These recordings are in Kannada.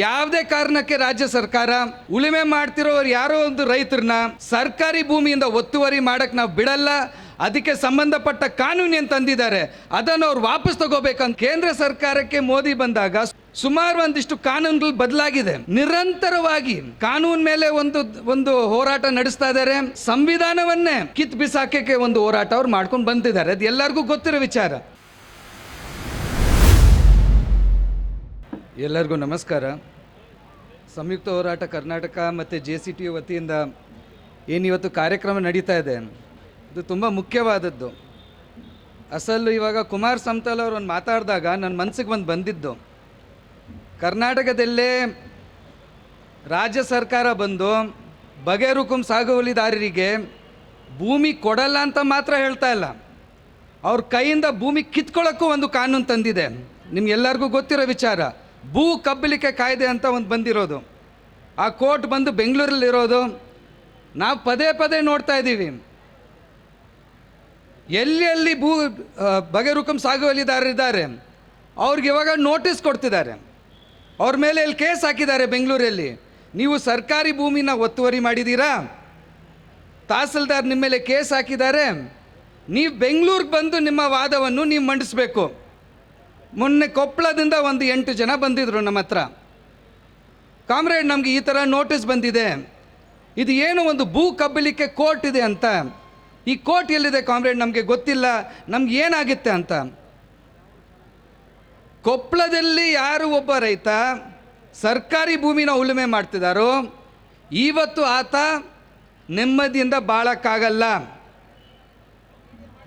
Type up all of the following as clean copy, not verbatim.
ಯಾವುದೇ ಕಾರಣಕ್ಕೆ ರಾಜ್ಯ ಸರ್ಕಾರ ಉಳುಮೆ ಮಾಡ್ತಿರೋರು ಯಾರೋ ಒಂದು ರೈತರನ್ನ ಸರ್ಕಾರಿ ಭೂಮಿಯಿಂದ ಒತ್ತುವರಿ ಮಾಡಕ್ ನಾವು ಬಿಡಲ್ಲ. ಅದಕ್ಕೆ ಸಂಬಂಧಪಟ್ಟ ಕಾನೂನು ಏನು ತಂದಿದ್ದಾರೆ ಅದನ್ನು ಅವ್ರು ವಾಪಸ್ ತಗೋಬೇಕಂತ ಕೇಂದ್ರ ಸರ್ಕಾರಕ್ಕೆ ಮೋದಿ ಬಂದಾಗ ಸುಮಾರು ಒಂದಿಷ್ಟು ಕಾನೂನುಗಳು ಬದಲಾಗಿದೆ. ನಿರಂತರವಾಗಿ ಕಾನೂನು ಮೇಲೆ ಒಂದು ಹೋರಾಟ ನಡೆಸ್ತಾ ಇದ್ದಾರೆ. ಸಂವಿಧಾನವನ್ನೇ ಕಿತ್ ಬಿಸಾಕಕ್ಕೆ ಒಂದು ಹೋರಾಟ ಅವ್ರು ಮಾಡ್ಕೊಂಡು ಬಂದಿದ್ದಾರೆ. ಅದು ಎಲ್ಲರಿಗೂ ಗೊತ್ತಿರೋ ವಿಚಾರ. ಎಲ್ಲರಿಗೂ ನಮಸ್ಕಾರ. ಸಂಯುಕ್ತ ಹೋರಾಟ ಕರ್ನಾಟಕ ಮತ್ತು JCT ವತಿಯಿಂದ ಏನಿವತ್ತು ಕಾರ್ಯಕ್ರಮ ನಡೀತಾ ಇದೆ ಇದು ತುಂಬ ಮುಖ್ಯವಾದದ್ದು. ಅಸಲು ಇವಾಗ ಕುಮಾರ್ ಸಂತಾಲ್ ಅವರು ಒಂದು ಮಾತಾಡಿದಾಗ ನನ್ನ ಮನಸ್ಸಿಗೆ ಬಂದಿದ್ದು, ಕರ್ನಾಟಕದಲ್ಲೇ ರಾಜ್ಯ ಸರ್ಕಾರ ಬಂದು ಬಗೆರುಕುಂ ಸಾಗುವಳಿದಾರರಿಗೆ ಭೂಮಿ ಕೊಡಲ್ಲ ಅಂತ ಮಾತ್ರ ಹೇಳ್ತಾ ಇಲ್ಲ, ಅವ್ರ ಕೈಯಿಂದ ಭೂಮಿ ಕಿತ್ಕೊಳ್ಳೋಕ್ಕೂ ಒಂದು ಕಾನೂನು ತಂದಿದೆ. ನಿಮ್ಗೆಲ್ಲರಿಗೂ ಗೊತ್ತಿರೋ ವಿಚಾರ. ಭೂ ಕಬ್ಬಲಿಕೆ ಕಾಯ್ದೆ ಅಂತ ಒಂದು ಬಂದಿರೋದು. ಆ ಕೋರ್ಟ್ ಬಂದು ಬೆಂಗಳೂರಲ್ಲಿರೋದು. ನಾವು ಪದೇ ಪದೇ ನೋಡ್ತಾ ಇದ್ದೀವಿ, ಎಲ್ಲಿ ಬಗೆರುಕುಂ ಸಾಗುವಳಿದಾರರಿದ್ದಾರೆ ಅವ್ರಿಗೆ ಇವಾಗ ನೋಟಿಸ್ ಕೊಡ್ತಿದ್ದಾರೆ. ಅವ್ರ ಮೇಲೆ ಇಲ್ಲಿ ಕೇಸ್ ಹಾಕಿದ್ದಾರೆ ಬೆಂಗಳೂರಲ್ಲಿ. ನೀವು ಸರ್ಕಾರಿ ಭೂಮಿನ ಒತ್ತುವರಿ ಮಾಡಿದ್ದೀರಾ, ತಹಸೀಲ್ದಾರ್ ನಿಮ್ಮ ಮೇಲೆ ಕೇಸ್ ಹಾಕಿದ್ದಾರೆ, ನೀವು ಬೆಂಗಳೂರಿಗೆ ಬಂದು ನಿಮ್ಮ ವಾದವನ್ನು ನೀವು ಮಂಡಿಸಬೇಕು. ಮೊನ್ನೆ ಕೊಪ್ಪಳದಿಂದ ಒಂದು 8 ಜನ ಬಂದಿದ್ರು ನಮ್ಮ ಹತ್ರ. ಕಾಮ್ರೇಡ್, ನಮಗೆ ಈ ಥರ ನೋಟಿಸ್ ಬಂದಿದೆ, ಇದು ಏನು ಒಂದು ಭೂ ಕಬ್ಬಲಿಕೆ ಕೋರ್ಟ್ ಇದೆ ಅಂತ. ಈ ಕೋರ್ಟ್ ಎಲ್ಲಿದೆ ಕಾಮ್ರೇಡ್, ನಮಗೆ ಗೊತ್ತಿಲ್ಲ, ನಮ್ಗೆ ಏನಾಗುತ್ತೆ ಅಂತ. ಕೊಪ್ಪಳದಲ್ಲಿ ಯಾರು ಒಬ್ಬ ರೈತ ಸರ್ಕಾರಿ ಭೂಮಿನ ಉಳುಮೆ ಮಾಡ್ತಿದ್ದಾರೋ ಇವತ್ತು ಆತ ನೆಮ್ಮದಿಯಿಂದ ಬಾಳಕ್ಕಾಗಲ್ಲ.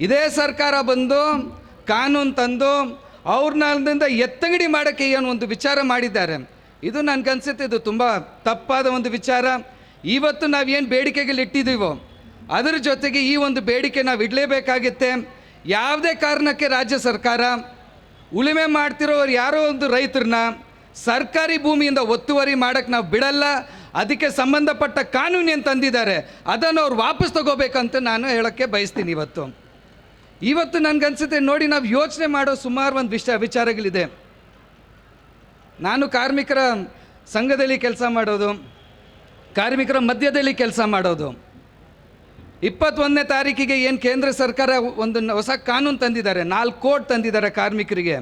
ಇದೇ ಸರ್ಕಾರ ಬಂದು ಕಾನೂನು ತಂದು ಅವ್ರನ್ನಿಂದ ಎತ್ತಂಗಡಿ ಮಾಡೋಕ್ಕೆ ಏನು ಒಂದು ವಿಚಾರ ಮಾಡಿದ್ದಾರೆ. ಇದು ನನಗನ್ಸುತ್ತೆ ಇದು ತುಂಬ ತಪ್ಪಾದ ಒಂದು ವಿಚಾರ. ಇವತ್ತು ನಾವೇನು ಬೇಡಿಕೆಗಳು ಇಟ್ಟಿದ್ದೀವೋ ಅದರ ಜೊತೆಗೆ ಈ ಒಂದು ಬೇಡಿಕೆ ನಾವು ಇಡಲೇಬೇಕಾಗುತ್ತೆ. ಯಾವುದೇ ಕಾರಣಕ್ಕೆ ರಾಜ್ಯ ಸರ್ಕಾರ ಉಳುಮೆ ಮಾಡ್ತಿರೋರು ಯಾರೋ ಒಂದು ರೈತರನ್ನ ಸರ್ಕಾರಿ ಭೂಮಿಯಿಂದ ಒತ್ತುವರಿ ಮಾಡೋಕ್ಕೆ ನಾವು ಬಿಡಲ್ಲ. ಅದಕ್ಕೆ ಸಂಬಂಧಪಟ್ಟ ಕಾನೂನು ಏನು ತಂದಿದ್ದಾರೆ ಅದನ್ನು ಅವ್ರು ವಾಪಸ್ ತಗೋಬೇಕಂತ ನಾನು ಹೇಳೋಕ್ಕೆ ಬಯಸ್ತೀನಿ. ಇವತ್ತು ನನಗನ್ಸುತ್ತೆ ನೋಡಿ, ನಾವು ಯೋಚನೆ ಮಾಡೋ ಸುಮಾರು ಒಂದು ವಿಚಾರಗಳಿದೆ. ನಾನು ಕಾರ್ಮಿಕರ ಸಂಘದಲ್ಲಿ ಕೆಲಸ ಮಾಡೋದು, ಕಾರ್ಮಿಕರ ಮಧ್ಯದಲ್ಲಿ ಕೆಲಸ ಮಾಡೋದು. 21ನೇ ತಾರೀಕಿಗೆ ಏನು ಕೇಂದ್ರ ಸರ್ಕಾರ ಒಂದು ಹೊಸ ಕಾನೂನು ತಂದಿದ್ದಾರೆ, 4 ಕೋಟಿ ತಂದಿದ್ದಾರೆ ಕಾರ್ಮಿಕರಿಗೆ.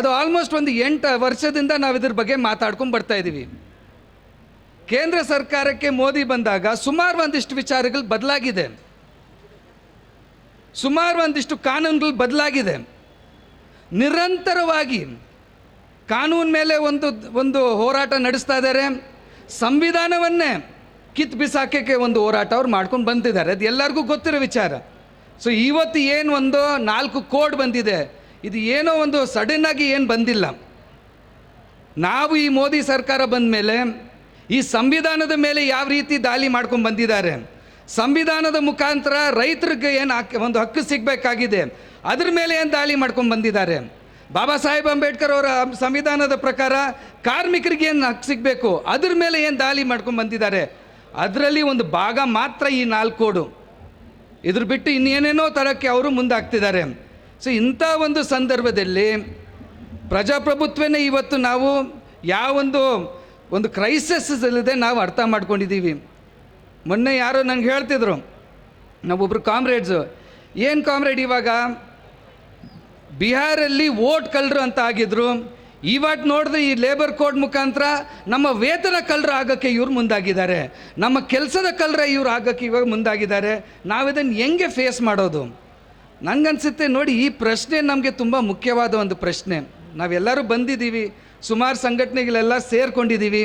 ಅದು ಆಲ್ಮೋಸ್ಟ್ ಒಂದು 8 ವರ್ಷದಿಂದ ನಾವು ಇದ್ರ ಬಗ್ಗೆ ಮಾತಾಡ್ಕೊಂಡು ಬರ್ತಾ ಇದ್ದೀವಿ. ಕೇಂದ್ರ ಸರ್ಕಾರಕ್ಕೆ ಮೋದಿ ಬಂದಾಗ ಸುಮಾರು ಒಂದಿಷ್ಟು ವಿಚಾರಗಳು ಬದಲಾಗಿದೆ, ಸುಮಾರು ಒಂದಿಷ್ಟು ಕಾನೂನುಗಳು ಬದಲಾಗಿದೆ. ನಿರಂತರವಾಗಿ ಕಾನೂನು ಮೇಲೆ ಒಂದು ಹೋರಾಟ ನಡೆಸ್ತಾ ಇದ್ದಾರೆ. ಸಂವಿಧಾನವನ್ನೇ ಕಿತ್ ಬಿಸಾಕಕ್ಕೆ ಒಂದು ಹೋರಾಟ ಅವ್ರು ಮಾಡ್ಕೊಂಡು ಬಂದಿದ್ದಾರೆ. ಅದು ಎಲ್ಲರಿಗೂ ಗೊತ್ತಿರೋ ವಿಚಾರ. ಸೊ ಇವತ್ತು ಏನು ಒಂದು 4 ಕೋಡ್ ಬಂದಿದೆ, ಇದು ಏನೋ ಒಂದು ಸಡನ್ನಾಗಿ ಏನು ಬಂದಿಲ್ಲ. ನಾವು ಈ ಮೋದಿ ಸರ್ಕಾರ ಬಂದ ಮೇಲೆ ಈ ಸಂವಿಧಾನದ ಮೇಲೆ ಯಾವ ರೀತಿ ದಾಳಿ ಮಾಡ್ಕೊಂಡು ಬಂದಿದ್ದಾರೆ, ಸಂವಿಧಾನದ ಮುಖಾಂತರ ರೈತರಿಗೆ ಏನು ಒಂದು ಹಕ್ಕು ಸಿಗಬೇಕಾಗಿದೆ ಅದ್ರ ಮೇಲೆ ಏನು ದಾಳಿ ಮಾಡ್ಕೊಂಡು ಬಂದಿದ್ದಾರೆ. ಬಾಬಾ ಸಾಹೇಬ್ ಅಂಬೇಡ್ಕರ್ ಅವರ ಸಂವಿಧಾನದ ಪ್ರಕಾರ ಕಾರ್ಮಿಕರಿಗೆ ಏನು ಹಕ್ಕು ಸಿಗಬೇಕು ಅದ್ರ ಮೇಲೆ ಏನು ದಾಳಿ ಮಾಡ್ಕೊಂಡು ಬಂದಿದ್ದಾರೆ. ಅದರಲ್ಲಿ ಒಂದು ಭಾಗ ಮಾತ್ರ ಈ 4 ಕೋಡು. ಇದ್ರ ಬಿಟ್ಟು ಇನ್ನೇನೇನೋ ತರಕ್ಕೆ ಅವರು ಮುಂದಾಗ್ತಿದ್ದಾರೆ. ಸೊ ಇಂಥ ಒಂದು ಸಂದರ್ಭದಲ್ಲಿ ಪ್ರಜಾಪ್ರಭುತ್ವನೇ ಇವತ್ತು ನಾವು ಒಂದು ಕ್ರೈಸಿಸ್ ಇಲ್ಲದೆ ನಾವು ಅರ್ಥ ಮಾಡ್ಕೊಂಡಿದ್ದೀವಿ. ಮೊನ್ನೆ ಯಾರೋ ನಂಗೆ ಹೇಳ್ತಿದ್ರು, ನಾವೊಬ್ಬರು ಕಾಮ್ರೇಡ್ಸು, ಏನು ಕಾಮ್ರೇಡ್ ಇವಾಗ ಬಿಹಾರಲ್ಲಿ ವೋಟ್ ಕಳ್ಳರು ಅಂತ ಆಗಿದ್ರು, ಇವತ್ತು ನೋಡಿದ್ರೆ ಈ ಲೇಬರ್ ಕೋಡ್ ಮುಖಾಂತರ ನಮ್ಮ ವೇತನ ಕಳ್ಳರು ಆಗೋಕ್ಕೆ ಇವ್ರು ಮುಂದಾಗಿದ್ದಾರೆ, ನಮ್ಮ ಕೆಲಸದ ಕಳ್ಳರ ಇವ್ರು ಆಗೋಕ್ಕೆ ಇವಾಗ ಮುಂದಾಗಿದ್ದಾರೆ. ನಾವಿದನ್ನು ಹೆಂಗೆ ಫೇಸ್ ಮಾಡೋದು? ನನಗನ್ಸುತ್ತೆ ನೋಡಿ, ಈ ಪ್ರಶ್ನೆ ನಮಗೆ ತುಂಬ ಮುಖ್ಯವಾದ ಒಂದು ಪ್ರಶ್ನೆ. ನಾವೆಲ್ಲರೂ ಬಂದಿದ್ದೀವಿ, ಸುಮಾರು ಸಂಘಟನೆಗಳೆಲ್ಲ ಸೇರ್ಕೊಂಡಿದ್ದೀವಿ.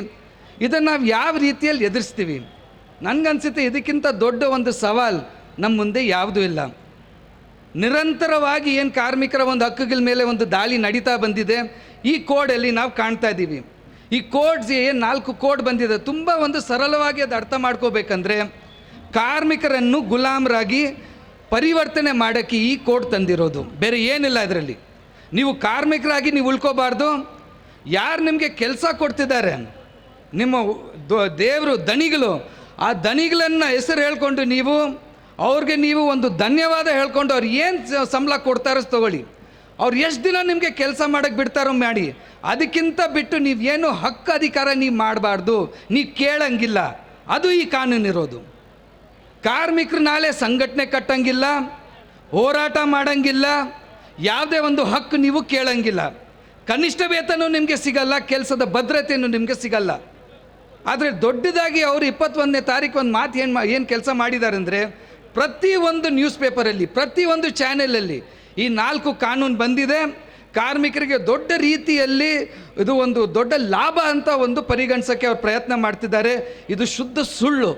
ಇದನ್ನು ನಾವು ಯಾವ ರೀತಿಯಲ್ಲಿ ಎದುರಿಸ್ತೀವಿ? ನನಗನ್ಸುತ್ತೆ ಇದಕ್ಕಿಂತ ದೊಡ್ಡ ಒಂದು ಸವಾಲು ನಮ್ಮ ಮುಂದೆ ಯಾವುದೂ ಇಲ್ಲ. ನಿರಂತರವಾಗಿ ಏನು ಕಾರ್ಮಿಕರ ಒಂದು ಹಕ್ಕುಗಳ ಮೇಲೆ ಒಂದು ದಾಳಿ ನಡೀತಾ ಬಂದಿದೆ. ಈ ಕೋಡಲ್ಲಿ ನಾವು ಕಾಣ್ತಾ ಇದ್ದೀವಿ. ಈ ಕೋಡ್ಸ್ ಏನು 4 ಕೋಡ್ ಬಂದಿದೆ, ತುಂಬ ಒಂದು ಸರಳವಾಗಿ ಅದು ಅರ್ಥ ಮಾಡ್ಕೋಬೇಕಂದ್ರೆ ಕಾರ್ಮಿಕರನ್ನು ಗುಲಾಮರಾಗಿ ಪರಿವರ್ತನೆ ಮಾಡೋಕ್ಕೆ ಈ ಕೋಡ್ ತಂದಿರೋದು, ಬೇರೆ ಏನಿಲ್ಲ ಇದರಲ್ಲಿ. ನೀವು ಕಾರ್ಮಿಕರಾಗಿ ನೀವು ಉಳ್ಕೋಬಾರ್ದು. ಯಾರು ನಿಮಗೆ ಕೆಲಸ ಕೊಡ್ತಿದ್ದಾರೆ, ನಿಮ್ಮ ದೇವರು ದಣಿಗಳು, ಆ ದಣಿಗಳನ್ನು ಹೆಸರು ಹೇಳ್ಕೊಂಡು ನೀವು ಅವ್ರಿಗೆ ಒಂದು ಧನ್ಯವಾದ ಹೇಳ್ಕೊಂಡು ಅವ್ರು ಏನು ಸಂಬಳ ಕೊಡ್ತಾರೋ ತಗೊಳ್ಳಿ. ಅವ್ರು ಎಷ್ಟು ದಿನ ನಿಮಗೆ ಕೆಲಸ ಮಾಡೋಕ್ಕೆ ಬಿಡ್ತಾರೋ ಮಾಡಿ, ಅದಕ್ಕಿಂತ ಬಿಟ್ಟು ನೀವೇನು ಹಕ್ಕು ಅಧಿಕಾರ ನೀವು ಮಾಡಬಾರ್ದು, ನೀವು ಕೇಳಂಗಿಲ್ಲ. ಅದು ಈ ಕಾನೂನು ಇರೋದು. ಕಾರ್ಮಿಕರು ನಾಳೆ ಸಂಘಟನೆ ಕಟ್ಟಂಗಿಲ್ಲ, ಹೋರಾಟ ಮಾಡಂಗಿಲ್ಲ, ಯಾವುದೇ ಒಂದು ಹಕ್ಕು ನೀವು ಕೇಳಂಗಿಲ್ಲ. ಕನಿಷ್ಠ ವೇತನೂ ನಿಮಗೆ ಸಿಗಲ್ಲ, ಕೆಲಸದ ಭದ್ರತೆಯೂ ನಿಮಗೆ ಸಿಗಲ್ಲ. ಆದರೆ ದೊಡ್ಡದಾಗಿ ಅವರು 21ನೇ ತಾರೀಕು ಒಂದು ಮಾತು ಏನು ಕೆಲಸ ಮಾಡಿದ್ದಾರೆ ಅಂದರೆ, ಪ್ರತಿಯೊಂದು ನ್ಯೂಸ್ ಪೇಪರಲ್ಲಿ, ಪ್ರತಿಯೊಂದು ಚಾನೆಲಲ್ಲಿ ಈ 4 ಕಾನೂನು ಬಂದಿದೆ. ಕಾರ್ಮಿಕರಿಗೆ ದೊಡ್ಡ ರೀತಿಯಲ್ಲಿ ಇದು ಒಂದು ದೊಡ್ಡ ಲಾಭ ಅಂತ ಒಂದು ಪರಿಗಣಿಸೋಕ್ಕೆ ಅವ್ರು ಪ್ರಯತ್ನ ಮಾಡ್ತಿದ್ದಾರೆ. ಇದು ಶುದ್ಧ ಸುಳ್ಳು.